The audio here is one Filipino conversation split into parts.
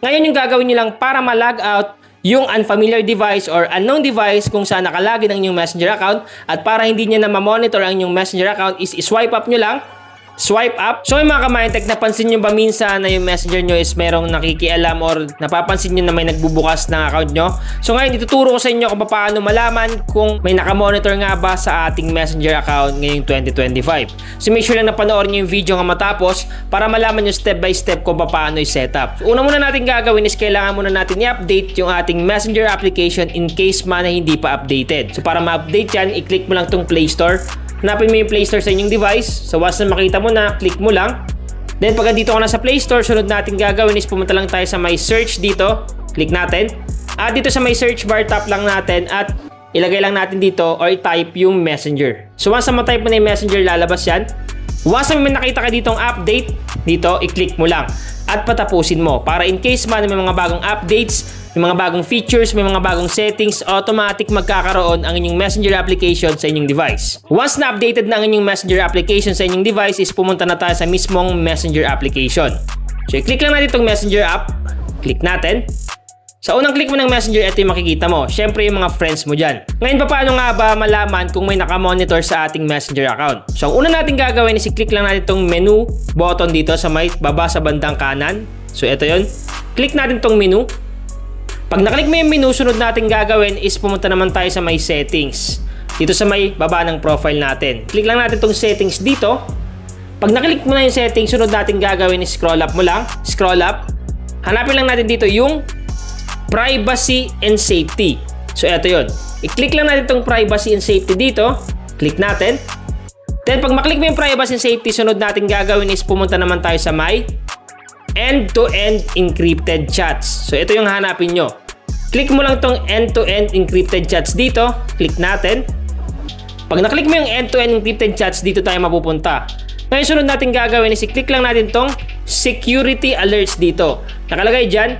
Ngayon yung gagawin nyo lang para ma-log out yung unfamiliar device or unknown device kung saan nakalagin ang inyong Messenger account, at para hindi nyo na ma-monitor ang inyong Messenger account is swipe up nyo lang. Swipe up. So mga ka-Mindtech, napansin nyo ba minsan na yung Messenger nyo is merong nakikialam or napapansin nyo na may nagbubukas ng account nyo? So ngayon ituturo ko sa inyo kung paano malaman kung may nakamonitor nga ba sa ating Messenger account ngayong 2025. So make sure lang na panoorin nyo yung video nga matapos para malaman nyo step by step kung paano i-setup. So una muna natin gagawin is kailangan muna natin i-update yung ating Messenger application in case man na hindi pa updated. So para ma-update yan, i-click mo lang tong Play Store. Hanapin mo yung Play Store sa inyong device. So once na makita mo na, click mo lang. Then pag dito ka na sa Play Store, sunod natin gagawin is pumunta lang tayo sa may search dito. Click natin. At dito sa may search bar, tap lang natin at ilagay lang natin dito or i-type yung Messenger. So once na ma-type mo na yung Messenger, lalabas yan. Once na may nakita ka ditong update, dito, i-click mo lang at patapusin mo. Para in case man may mga bagong updates, may mga bagong features, may mga bagong settings, automatic magkakaroon ang inyong Messenger application sa inyong device. Once na updated na ang inyong Messenger application sa inyong device, is pumunta na tayo sa mismong Messenger application. So i-click lang natin itong Messenger app. Click natin. Sa unang click mo ng Messenger, ito yung makikita mo. Syempre yung mga friends mo dyan. Ngayon, paano nga ba malaman kung may nakamonitor sa ating Messenger account? So ang una natin gagawin is i-click lang natin itong menu button dito sa may baba sa bandang kanan. So ito yun. Click natin itong menu. Pag naklik mo yung menu, sunod natin gagawin is pumunta naman tayo sa may settings. Dito sa may baba ng profile natin. Click lang natin itong settings dito. Pag naklik mo na yung settings, sunod natin gagawin is scroll up mo lang. Scroll up. Hanapin lang natin dito yung privacy and safety. So ito yun. I-click lang natin itong privacy and safety dito. Click natin. Then pag maklik mo yung privacy and safety, sunod natin gagawin is pumunta naman tayo sa may end-to-end encrypted chats. So ito yung hanapin nyo. Click mo lang tong end-to-end encrypted chats dito. Click natin. Pag naklik mo yung end-to-end encrypted chats, dito tayo mapupunta. Ngayon sunod natin gagawin is i-click lang natin tong security alerts dito. Nakalagay dyan,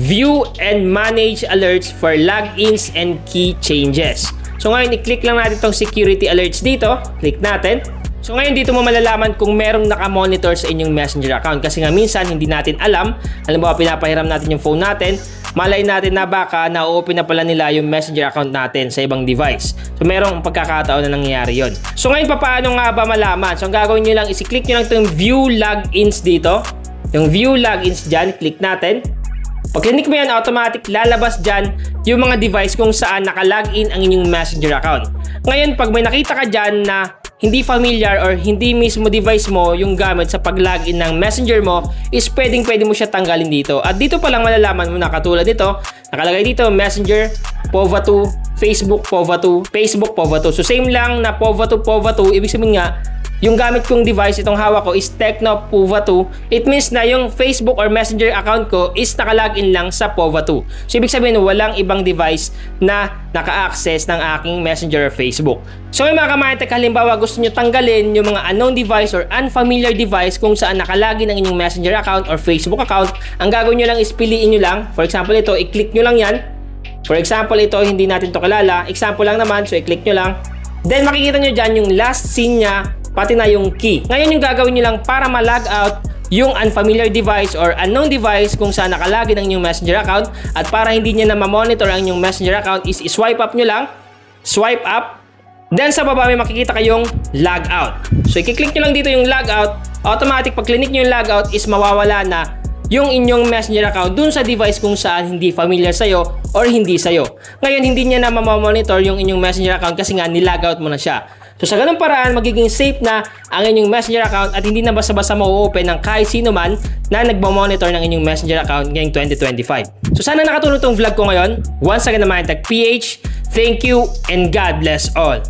view and manage alerts for logins and key changes. So ngayon i-click lang natin tong security alerts dito. Click natin. So ngayon dito mo malalaman kung merong nakamonitor sa inyong Messenger account, kasi nga minsan hindi natin alam. Halimbawa pinapahiram natin yung phone natin, malay natin na baka na-open na pala nila yung Messenger account natin sa ibang device. So merong pagkakataon na nangyayari yon. So ngayon paano nga ba malaman? So ang gagawin nyo lang is i-click nyo lang itong view logins dito. Yung view logins dyan, click natin. Pag click mo yan, automatic lalabas dyan yung mga device kung saan nakalogin ang inyong Messenger account. Ngayon pag may nakita ka dyan na hindi familiar or hindi mismo device mo yung gamit sa pag-login ng Messenger mo, is pwede mo siya tanggalin dito. At dito pa lang malalaman mo na katulad nito, nakalagay dito Messenger, POVA2, Facebook, POVA2, Facebook, POVA2. So same lang na POVA2, POVA2, ibig sabihin nga, yung gamit kong device, itong hawak ko is Tecno POVA2. It means na yung Facebook or Messenger account ko is nakalagin lang sa POVA2. So ibig sabihin walang ibang device na naka-access ng aking Messenger or Facebook. So mga ka-Mindtech, halimbawa gusto nyo tanggalin yung mga unknown device or unfamiliar device kung saan nakalagin ang inyong Messenger account or Facebook account, ang gagawin nyo lang is piliin nyo lang. For example ito, i-click nyo lang yan. For example ito, hindi natin to kilala. Example lang naman, so i-click nyo lang. Then makikita nyo dyan yung last scene nya, pati na yung key. Ngayon yung gagawin nyo lang para ma-log out yung unfamiliar device or unknown device kung saan nakalagin ang inyong Messenger account, at para hindi nyo na ma-monitor ang inyong Messenger account is swipe up nyo lang. Swipe up. Then sa baba may makikita kayong log out. So i-click nyo lang dito yung log out. Automatic pag click nyo yung log out is mawawala na yung inyong Messenger account dun sa device kung saan hindi familiar sa'yo or hindi sa'yo. Ngayon hindi nyo na ma-monitor yung inyong Messenger account kasi nga nilog out mo na siya. So sa ganung paraan, magiging safe na ang inyong Messenger account at hindi na basta-basta ma-open ng kahit sino man na nagmamonitor ng inyong Messenger account ngayong 2025. So sana nakatulong tong vlog ko ngayon. Once again, Mindtech PH, thank you and God bless all.